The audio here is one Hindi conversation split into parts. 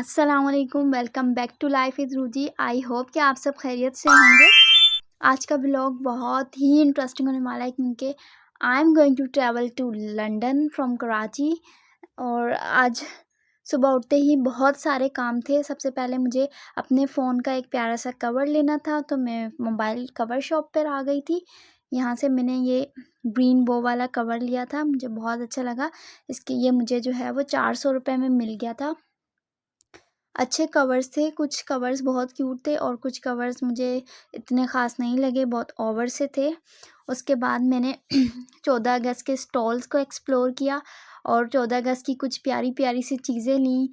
अस्सलाम वालेकुम, welcome back to life with Ruji. I hope कि आप सब खैरियत से होंगे। आज का व्लॉग बहुत ही इंटरेस्टिंग होने वाला है क्योंकि I am going to travel to London from Karachi. और आज सुबह उठते ही बहुत सारे काम थे। सबसे पहले मुझे अपने फ़ोन का एक प्यारा सा कवर लेना था, तो मैं मोबाइल कवर शॉप पर आ गई थी। यहाँ से मैंने ये ग्रीन बो वाला कवर लिया था, मुझे बहुत अच्छा लगा। ये मुझे जो है वो 400 रुपये में मिल गया था। अच्छे कवर्स थे, कुछ कवर्स बहुत क्यूट थे और कुछ कवर्स मुझे इतने ख़ास नहीं लगे, बहुत ओवर से थे। उसके बाद मैंने 14 अगस्त के स्टॉल्स को एक्सप्लोर किया और 14 अगस्त की कुछ प्यारी-प्यारी सी चीज़ें लीं।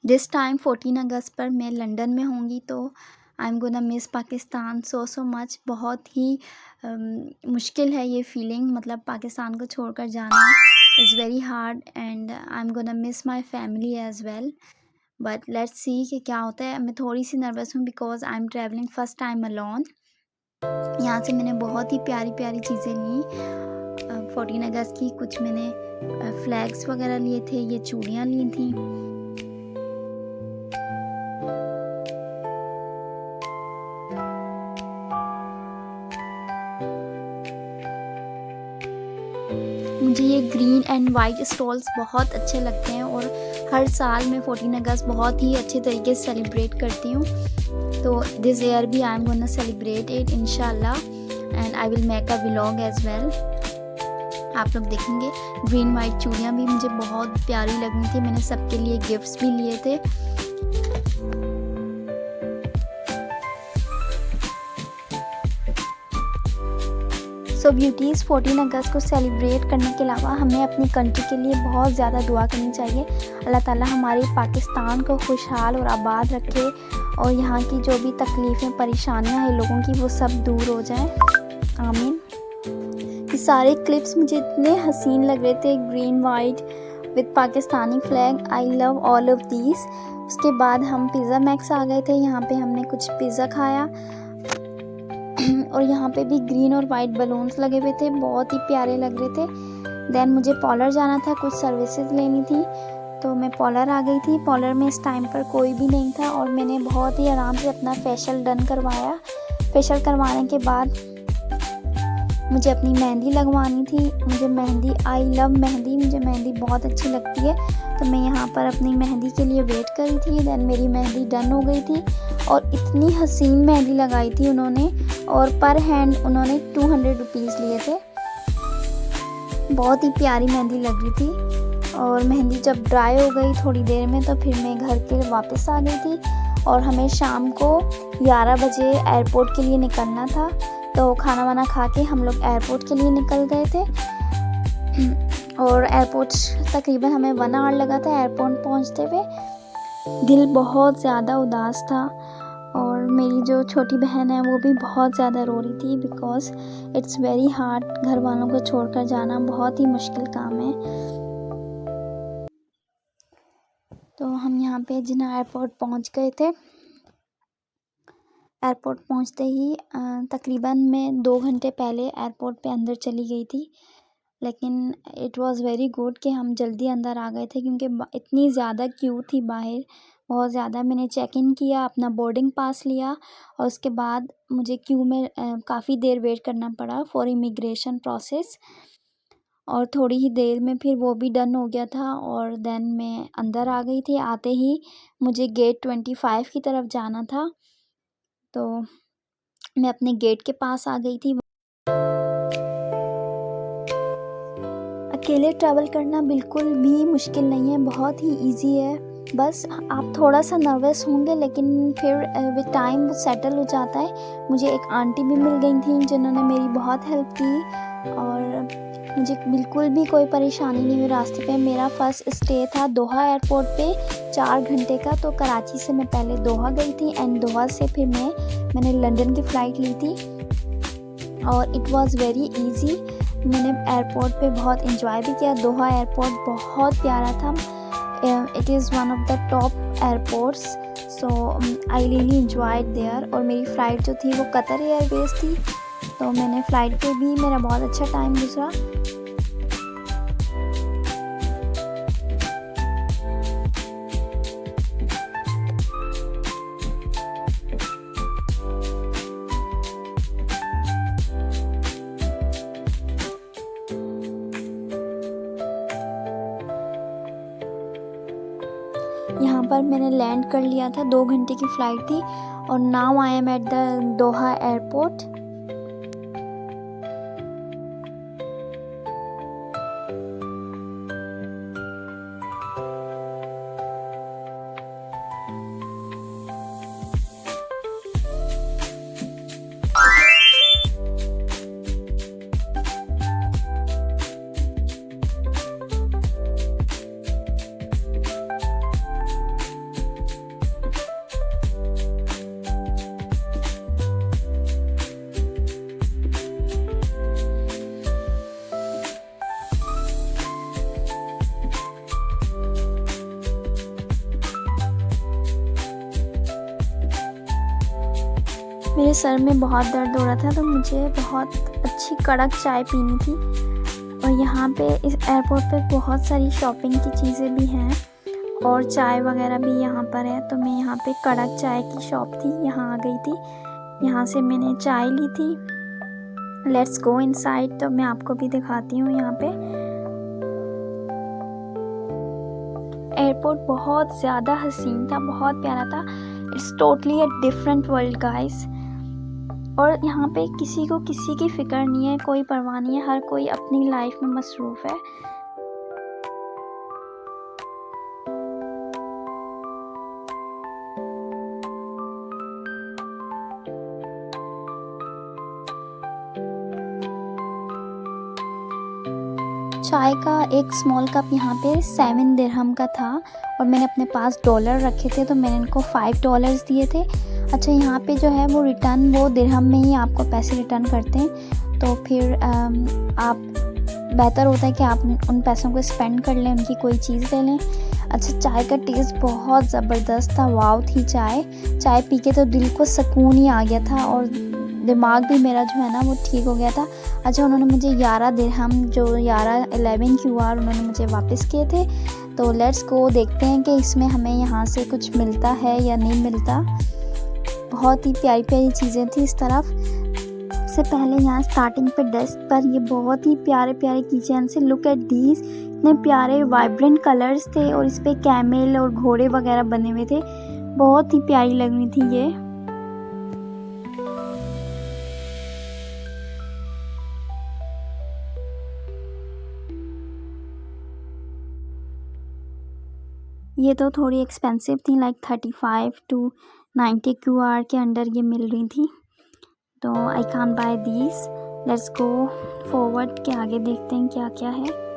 दिस टाइम 14 अगस्त पर मैं लंदन में होंगी, तो आई am gonna miss Pakistan so much. बहुत ही मुश्किल है ये फीलिंग, मतलब पाकिस्तान को छोड़कर जाना is very hard and I am gonna miss my family as well. But let's see कि क्या होता है। मैं थोड़ी सी नर्वस हूँ because I am travelling first time alone. यहाँ से मैंने बहुत ही प्यारी प्यारी चीज़ें ली। 14 अगस्त की कुछ मैंने फ्लैग्स वगैरह लिए थे, ये चूड़ियाँ ली थी। मुझे ये ग्रीन एंड वाइट स्टॉल्स बहुत अच्छे लगते हैं और हर साल मैं 14 अगस्त बहुत ही अच्छे तरीके से सेलिब्रेट करती हूँ। तो दिस ईयर भी I am gonna celebrate it इंशाल्लाह and I will make a vlog as well. आप लोग देखेंगे। ग्रीन वाइट चूड़ियाँ भी मुझे बहुत प्यारी लगी थी, मैंने सबके लिए गिफ्ट्स भी लिए थे। सो ब्यूटीज़, 14 अगस्त को सेलिब्रेट करने के अलावा हमें अपनी कंट्री के लिए बहुत ज़्यादा दुआ करनी चाहिए। अल्लाह ताला हमारे पाकिस्तान को खुशहाल और आबाद रखे और यहाँ की जो भी तकलीफ़ें परेशानियाँ हैं लोगों की, वो सब दूर हो जाएं। आमीन। ये सारे क्लिप्स मुझे इतने हसीन लग रहे थे, green white with Pakistani flag. I love all of these. उसके बाद हम पिज़्ज़ा मैक्स आ गए थे, यहाँ पे हमने कुछ पिज़्ज़ा खाया और यहाँ पे भी ग्रीन और वाइट बलून्स लगे हुए थे, बहुत ही प्यारे लग रहे थे। देन मुझे पॉलर जाना था, कुछ सर्विसेज लेनी थी, तो मैं पॉलर आ गई थी। पॉलर में इस टाइम पर कोई भी नहीं था और मैंने बहुत ही आराम से अपना फेशियल डन करवाया। फेशियल करवाने के बाद मुझे अपनी मेहंदी लगवानी थी। मुझे मेहंदी, आई लव मेहंदी, मुझे मेहंदी बहुत अच्छी लगती है, तो मैं यहाँ पर अपनी मेहंदी के लिए वेट कर रही थी। देन मेरी मेहंदी डन हो गई थी और इतनी हसीन मेहंदी लगाई थी उन्होंने और पर हैंड उन्होंने 200 रुपीज़ लिए थे। बहुत ही प्यारी मेहंदी लग रही थी और मेहंदी जब ड्राई हो गई थोड़ी देर में, तो फिर मैं घर के वापस आ गई थी और हमें शाम को 11 बजे एयरपोर्ट के लिए निकलना था। तो खाना वाना खा के हम लोग एयरपोर्ट के लिए निकल गए थे और एयरपोर्ट तकरीबन हमें 1 आवर लगा था एयरपोर्ट पहुंचते हुए। दिल बहुत ज़्यादा उदास था और मेरी जो छोटी बहन है वो भी बहुत ज़्यादा रो रही थी बिकॉज़ इट्स वेरी हार्ड। घर वालों को छोड़कर जाना बहुत ही मुश्किल काम है। तो हम यहाँ पे जिन्ना एयरपोर्ट पहुँच गए थे। एयरपोर्ट पहुँचते ही तकरीबन मैं 2 घंटे पहले एयरपोर्ट पे अंदर चली गई थी, लेकिन इट वाज़ वेरी गुड कि हम जल्दी अंदर आ गए थे क्योंकि इतनी ज़्यादा क्यू थी बाहर, बहुत ज़्यादा। मैंने चेक इन किया, अपना बोर्डिंग पास लिया और उसके बाद मुझे क्यू में काफ़ी देर वेट करना पड़ा फॉर इमिग्रेशन प्रोसेस और थोड़ी ही देर में फिर वो भी डन हो गया था और देन मैं अंदर आ गई थी। आते ही मुझे गेट 25 की तरफ जाना था, तो मैं अपने गेट के पास आ गई थी। अकेले ट्रैवल करना बिल्कुल भी मुश्किल नहीं है, बहुत ही इजी है। बस आप थोड़ा सा नर्वस होंगे लेकिन फिर विद टाइम वो सेटल हो जाता है। मुझे एक आंटी भी मिल गई थी जिन्होंने मेरी बहुत हेल्प की और मुझे बिल्कुल भी कोई परेशानी नहीं हुई रास्ते पे। मेरा फ़र्स्ट स्टे था दोहा एयरपोर्ट पे 4 घंटे का, तो कराची से मैं पहले दोहा गई थी एंड दोहा से फिर मैंने लंदन की फ़्लाइट ली थी और इट वाज़ वेरी इजी। मैंने एयरपोर्ट पे बहुत इंजॉय भी किया। दोहा एयरपोर्ट बहुत प्यारा था। It is one of the top airports, so I really enjoyed there. और मेरी फ़्लाइट जो थी वो कतर एयरवेज़ थी, तो मैंने फ़्लाइट पे भी मेरा बहुत अच्छा टाइम गुजरा। यहाँ पर मैंने लैंड कर लिया था, 2 घंटे की फ़्लाइट थी और now I M at the Doha airport. मेरे सर में बहुत दर्द हो रहा था तो मुझे बहुत अच्छी कड़क चाय पीनी थी। और यहाँ पे इस एयरपोर्ट पे बहुत सारी शॉपिंग की चीज़ें भी हैं और चाय वगैरह भी यहाँ पर है। तो मैं यहाँ पे कड़क चाय की शॉप थी, यहाँ आ गई थी। यहाँ से मैंने चाय ली थी। लेट्स गो इनसाइड, तो मैं आपको भी दिखाती हूँ। यहाँ पे एयरपोर्ट बहुत ज़्यादा हसीन था, बहुत प्यारा था। It's totally a different world guys. और यहाँ पे किसी को किसी की फ़िक्र नहीं है, कोई परवाह नहीं है, हर कोई अपनी लाइफ में मसरूफ़ है। चाय का एक स्मॉल कप यहाँ पे 7 दिरहम का था और मैंने अपने पास डॉलर रखे थे तो मैंने इनको $5 दिए थे। अच्छा, यहाँ पे जो है वो रिटर्न वो दिरहम में ही आपको पैसे रिटर्न करते हैं। तो फिर आप बेहतर होता है कि आप उन पैसों को स्पेंड कर लें, उनकी कोई चीज़ ले लें। अच्छा, चाय का टेस्ट बहुत ज़बरदस्त था, वाव थी चाय पी के तो दिल को सुकून ही आ गया था और दिमाग भी मेरा जो है ना वो ठीक हो गया था। अच्छा, उन्होंने मुझे 11 दिरहम जो 11 QR उन्होंने मुझे वापस किए थे। तो लेट्स गो, देखते हैं कि इसमें हमें यहाँ से कुछ मिलता है या नहीं मिलता। बहुत ही प्यारी प्यारी चीज़ें थी इस तरफ। सबसे पहले यहाँ स्टार्टिंग पे डेस्क पर ये बहुत ही प्यारे प्यारे किचन से, लुक एट दीज, इतने प्यारे वाइब्रेंट कलर्स थे और इस पे कैमल और घोड़े वगैरह बने हुए थे। बहुत ही प्यारी लग रही थी ये तो थोड़ी एक्सपेंसिव थी, लाइक 35 to 90 QR के अंडर ये मिल रही थी। तो I can't buy these. Let's go forward के आगे देखते हैं क्या क्या है।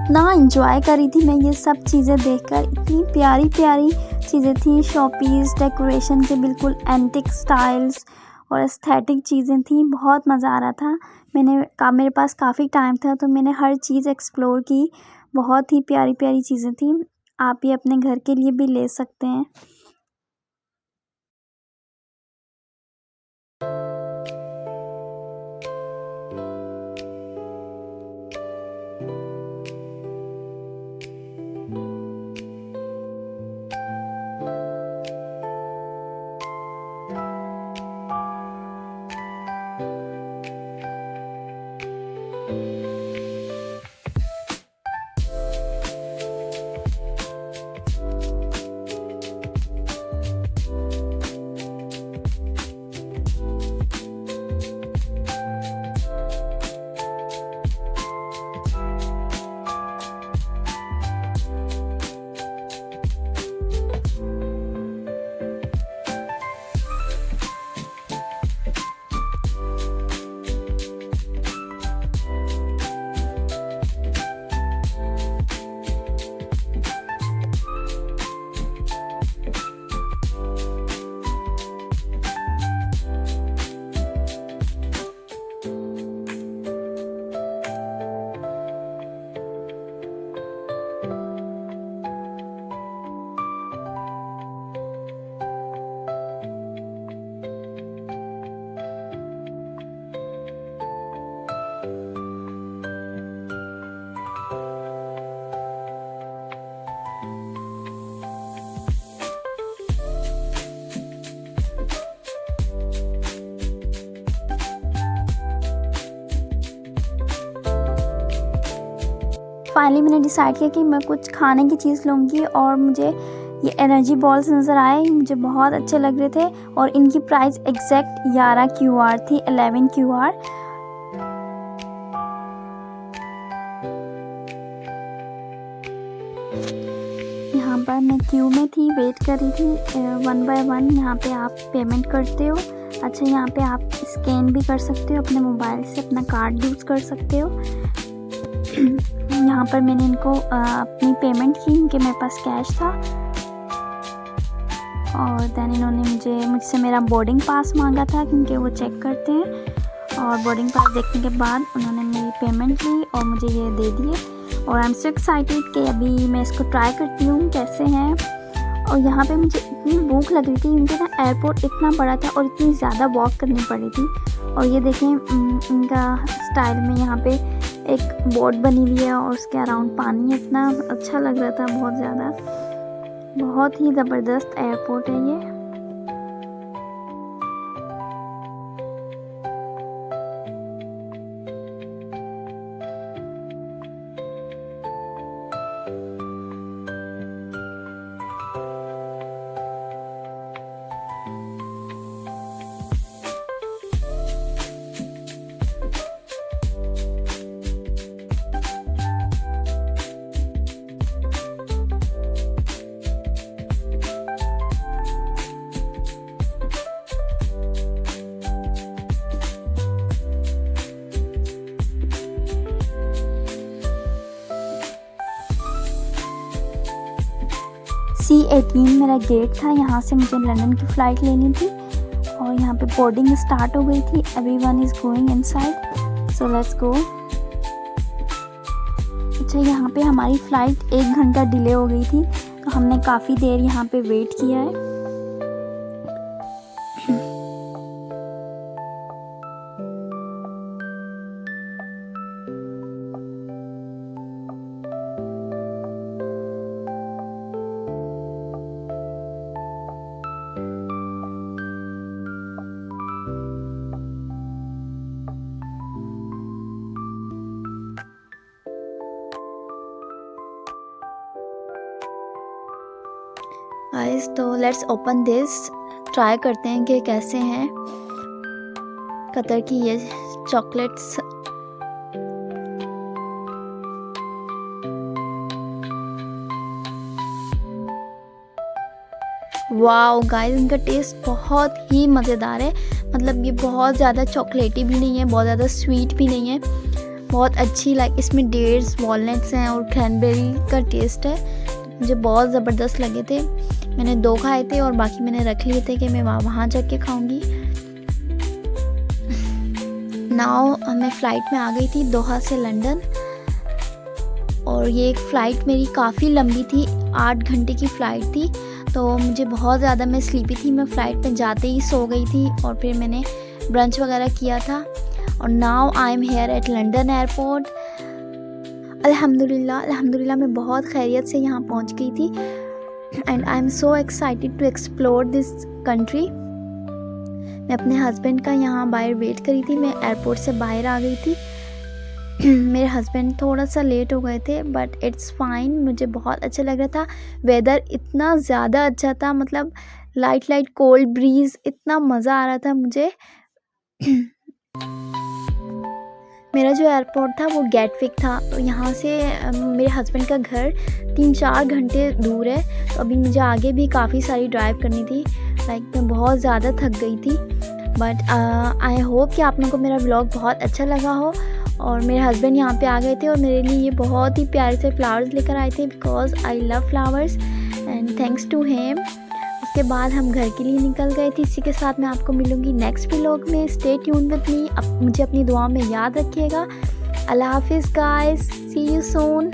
इतना एंजॉय कर रही थी मैं ये सब चीज़ें देखकर। इतनी प्यारी प्यारी चीज़ें थी, शोपीस, डेकोरेशन के बिल्कुल एंटिक स्टाइल्स और एस्थेटिक चीज़ें थी। बहुत मज़ा आ रहा था। मेरे पास काफ़ी टाइम था तो मैंने हर चीज़ एक्सप्लोर की। बहुत ही प्यारी प्यारी चीज़ें थी। आप ये अपने घर के लिए भी ले सकते हैं। फाइनली मैंने डिसाइड किया कि मैं कुछ खाने की चीज़ लूँगी और मुझे ये एनर्जी बॉल्स नज़र आए, मुझे बहुत अच्छे लग रहे थे और इनकी प्राइस एग्जैक्ट 11 QR थी, 11 QR। यहाँ पर मैं क्यू में थी, वेट कर रही थी। 1 बाय 1 यहाँ पे आप पेमेंट करते हो। अच्छा, यहाँ पे आप स्कैन भी कर सकते हो अपने मोबाइल से, अपना कार्ड यूज़ कर सकते हो। यहाँ पर मैंने इनको अपनी पेमेंट की, इनके मेरे पास कैश था और दैन इन्होंने मुझसे मेरा बोर्डिंग पास मांगा था क्योंकि वो चेक करते हैं। और बोर्डिंग पास देखने के बाद उन्होंने मेरी पेमेंट ली और मुझे ये दे दिए। और आई एम सो एक्साइटेड कि अभी मैं इसको ट्राई करती हूँ कैसे हैं। और यहाँ पे मुझे इतनी भूख लग रही थी क्योंकि ना एयरपोर्ट इतना बड़ा था और इतनी ज़्यादा वॉक करनी पड़ी थी। और ये देखें इनका स्टाइल में यहाँ पे एक बोट बनी हुई है और उसके अराउंड पानी, इतना अच्छा लग रहा था बहुत ज़्यादा। बहुत ही ज़बरदस्त एयरपोर्ट है ये। C18 मेरा गेट था, यहाँ से मुझे लंदन की फ़्लाइट लेनी थी और यहाँ पे बोर्डिंग स्टार्ट हो गई थी। Everyone is going inside, so let's go. अच्छा, यहाँ पे हमारी फ़्लाइट 1 घंटा डिले हो गई थी तो हमने काफ़ी देर यहाँ पे वेट किया है। गाइस, तो लेट्स ओपन दिस, ट्राई करते हैं कि कैसे हैं कतर की ये चॉकलेट्स। वाओ गाइस, इनका टेस्ट बहुत ही मज़ेदार है। मतलब ये बहुत ज़्यादा चॉकलेटी भी नहीं है, बहुत ज़्यादा स्वीट भी नहीं है। बहुत अच्छी, लाइक इसमें डेट्स, वॉलनट्स हैं और क्रैनबेरी का टेस्ट है। मुझे बहुत ज़बरदस्त लगे थे। मैंने 2 खाए थे और बाकी मैंने रख लिए थे कि मैं वहाँ जाके खाऊंगी। नाउ मैं फ़्लाइट में आ गई थी दोहा से लंदन, और ये एक फ़्लाइट मेरी काफ़ी लंबी थी, 8 घंटे की फ़्लाइट थी। तो मुझे बहुत ज़्यादा, मैं स्लीपी थी, मैं फ़्लाइट में जाते ही सो गई थी और फिर मैंने ब्रंच वगैरह किया था। और now I am here at London airport. अल्हम्दुलिल्लाह मैं बहुत खैरियत से यहाँ पहुँच गई थी and I am so excited to explore this country. मैं अपने हस्बैंड का यहाँ बाहर वेट करी थी, मैं एयरपोर्ट से बाहर आ गई थी। मेरे हस्बैंड थोड़ा सा लेट हो गए थे बट इट्स फाइन। मुझे बहुत अच्छा लग रहा था, वेदर इतना ज़्यादा अच्छा था, मतलब लाइट कोल्ड ब्रीज़, इतना मज़ा आ रहा था मुझे। मेरा जो एयरपोर्ट था वो गेटविक था, तो यहाँ से मेरे हस्बैंड का घर 3-4 घंटे दूर है। तो अभी मुझे आगे भी काफ़ी सारी ड्राइव करनी थी, लाइक मैं बहुत ज़्यादा थक गई थी। बट आई होप कि आप लोगों को मेरा व्लॉग बहुत अच्छा लगा हो। और मेरे हस्बैंड यहाँ पे आ गए थे और मेरे लिए ये बहुत ही प्यारे से फ्लावर्स लेकर आए थे, because I love flowers and thanks to him. उसके बाद हम घर के लिए निकल गए थे। इसी के साथ मैं आपको मिलूँगी नेक्स्ट व्लॉग में। Stay tune with me. मुझे अपनी दुआ में याद रखिएगा। अल्लाह हाफिज़ गाइस, सी यू सून।